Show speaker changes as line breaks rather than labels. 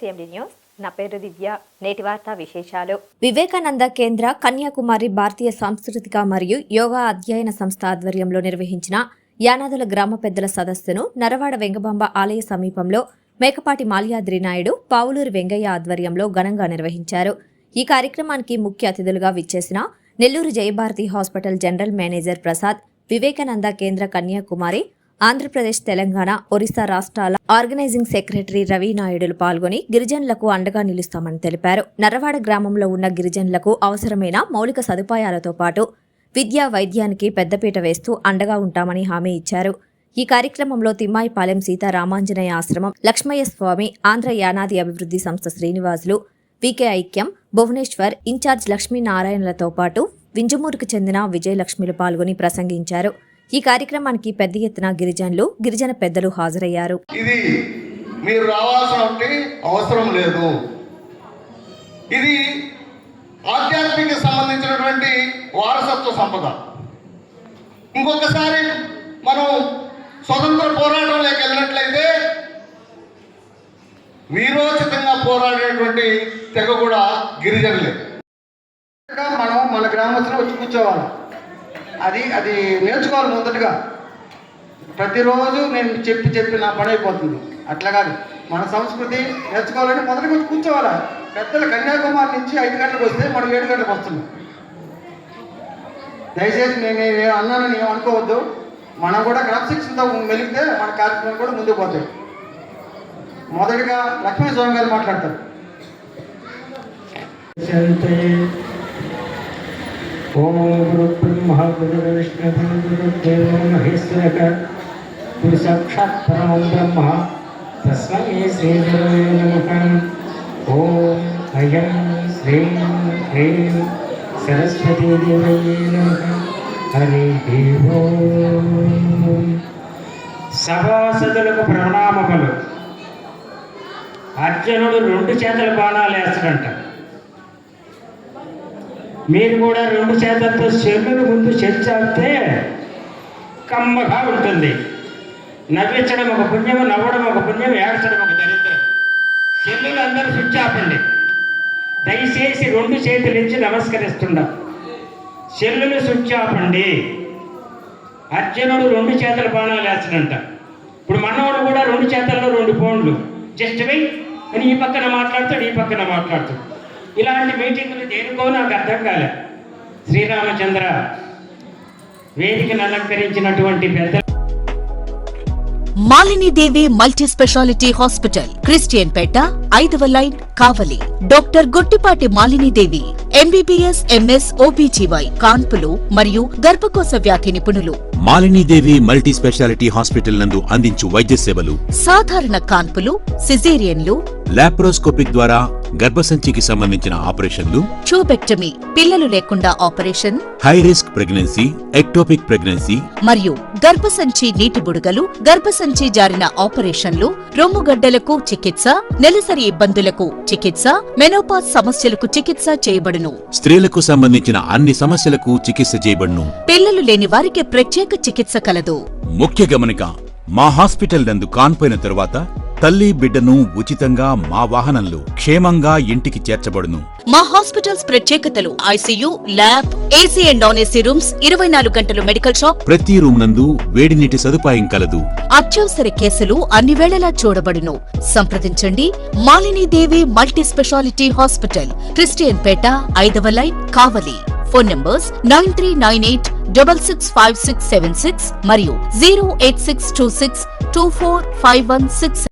CMD news. నా పేరు దివ్య. నేటి వార్తా విశేషాలు. వివేకానంద కేంద్ర కన్యాకుమారి భారతీయ సాంస్కృతిక మరియు యోగా అధ్యయన సంస్థ ఆధ్వర్యంలో నిర్వహించిన యానాదుల గ్రామ పెద్దల సదస్సును నరవాడ వెంగబాంబ ఆలయ సమీపంలో మేకపాటి మాల్యాద్రి నాయుడు, పావులూరు వెంగయ్య ఆధ్వర్యంలో ఘనంగా నిర్వహించారు. ఈ కార్యక్రమానికి ముఖ్య అతిథులుగా విచ్చేసిన Nellore Jayabharathi hospital general manager Prasad, Vivekananda కేంద్ర కన్యాకుమారి, ఆంధ్రప్రదేశ్, తెలంగాణ, ఒరిస్సా రాష్ట్రాల ఆర్గనైజింగ్ సెక్రటరీ రవి నాయుడులు పాల్గొని గిరిజనులకు అండగా నిలుస్తామని తెలిపారు. నర్రవాడ గ్రామంలో ఉన్న గిరిజనులకు అవసరమైన మౌలిక సదుపాయాలతో పాటు విద్యా, వైద్యానికి పెద్దపీట వేస్తూ అండగా ఉంటామని హామీ ఇచ్చారు. ఈ కార్యక్రమంలో తిమ్మాయిపాలెం సీతారామాంజనేయ ఆశ్రమం లక్ష్మయ్య స్వామి, ఆంధ్ర యానాది అభివృద్ధి సంస్థ శ్రీనివాసులు, వికే ఐక్యం, భువనేశ్వర్ ఇన్ఛార్జ్ లక్ష్మీనారాయణలతో పాటు వింజమూరుకు చెందిన విజయలక్ష్మిలు పాల్గొని ప్రసంగించారు. ఈ కార్యక్రమానికి పెద్ద ఎత్తున గిరిజనులు, గిరిజన పెద్దలు హాజరయ్యారు.
ఇది మీరు రావాల్సిన అవసరం లేదు. ఇది ఆధ్యాత్మిక సంబంధించినటువంటి వారసత్వ సంపద. ఇంకొకసారి మనం స్వతంత్ర పోరాటంలోకి వెళ్ళినట్లయితే వీరోచితంగా పోరాడేటువంటి తెగ కూడా గిరిజనులే.
మనం మన గ్రామస్తులు వచ్చి కూర్చోవాలి. అది నేర్చుకోవాలి. మొదటగా ప్రతిరోజు నేను చెప్పి నా పని అయిపోతుంది. అట్లా కాదు, మన సంస్కృతి నేర్చుకోవాలని మొదటిగా వచ్చి కూర్చోవాలి. పెద్దలు కన్యాకుమారి నుంచి 5 గంటలకు వస్తే మనం 7 గంటలకు వస్తున్నాం. దయచేసి నేను అన్నానని అనుకోవద్దు. మనం కూడా క్రమశిక్షణతో మెలిగితే మన కార్యక్రమం కూడా ముందుకు పోతాయి. మొదటిగా లక్ష్మీ స్వామి గారు మాట్లాడతారు.
ఓం గురు బ్రహ్మ గురు విష్ణు గురుదేవో మహేశ్వరక గురు సాక్షాత్ పరమం బ్రహ్మ తస్మై శ్రీ గురవే నమః. ఓం అయం శ్రీం హ్రీం సరస్వతీ దేవయే నమః. హరి ఓం. సభాసదులకు ప్రణామములు. అర్జునుడు 2 చేతుల బాణాలు వేస్తాడంట. మీరు కూడా 2 చేతులతో చెల్లును ముందు చెల్చాస్తే కమ్మగా ఉంటుంది. నవ్వించడం ఒక పుణ్యం, నవ్వడం ఒక పుణ్యం, ఏడ్చడం ఒక దరిద్రం. చెల్లులు అందరూ స్విచ్ ఆపండి. దయచేసి 2 చేతులు ఇచ్చి నమస్కరిస్తున్నాం. చెల్లులు స్విచ్ ఆపండి. అర్జునుడు 2 చేతుల బాణాలు వేస్తాడంట. ఇప్పుడు మనవాడు కూడా 2 చేతుల్లో 2 ఫోన్లు జస్ట్ వెయ్ అని ఈ పక్కన మాట్లాడుతాడు, ఈ పక్కన మాట్లాడుతాడు. ఇలాంటి మీటింగులు దేనికో నాకు అర్థం కాలే. శ్రీరామచంద్ర వేదికను అలంకరించినటువంటి పెద్ద
Malinidevi multi speciality hospital, Christian Peta, 5వ line, Kavali. Doctor Gottipati Malinidevi MBBS, MS, OBGY, కాన్పులు మరియు గర్భకోశ వ్యాధి నిపుణులు.
మాలినీదేవి మల్టీ స్పెషాలిటీ హాస్పిటల్ నందు అందించు వైద్య సేవలు: సాధారణ
కాన్పులు, సిజేరియన్లు,
లాప్రోస్కోపిక్ ద్వారా గర్భసంచికి సంబంధించిన ఆపరేషన్లు,
ట్యూబెక్టమీ, పిల్లలు లేకుండా operation,
high risk pregnancy, ectopic pregnancy
మరియు గర్భసంచి నీటి బుడగలు, గర్భసంచి జారిన ఆపరేషన్లు, రొమ్ముగడ్డలకు చికిత్స, నెలసరి ఇబ్బందులకు చికిత్స, మెనోపాజ్ సమస్యలకు చికిత్స చేయబడును.
స్త్రీలకు సంబంధించిన అన్ని సమస్యలకు చికిత్స చేయబడును.
పిల్లలు లేని వారికి ప్రత్యేక చికిత్స కలదు.
ముఖ్య గమనిక: మా హాస్పిటల్ నందు కాన్పోయిన తరువాత తల్లి, బిడ్డను ఉచితంగా మా వాహనంలో క్షేమంగా ఇంటికి చేర్చబడును.
మా హాస్పిటల్స్ ప్రత్యేకతలు: ICU, lab, AC and non AC rooms, 24 గంటలు మెడికల్ షాప్,
ప్రతి రూమ్ నందు వేడి నీటి సదుపాయం కలదు.
అత్యవసర కేసులు అన్ని వేళలా చూడబడును. సంప్రదించండి. Malinidevi multi speciality hospital, Christian Peta, 5వ లైన్, కావలి. ఫోన్ నంబర్స్ 9398665676 మరియు 08626245166.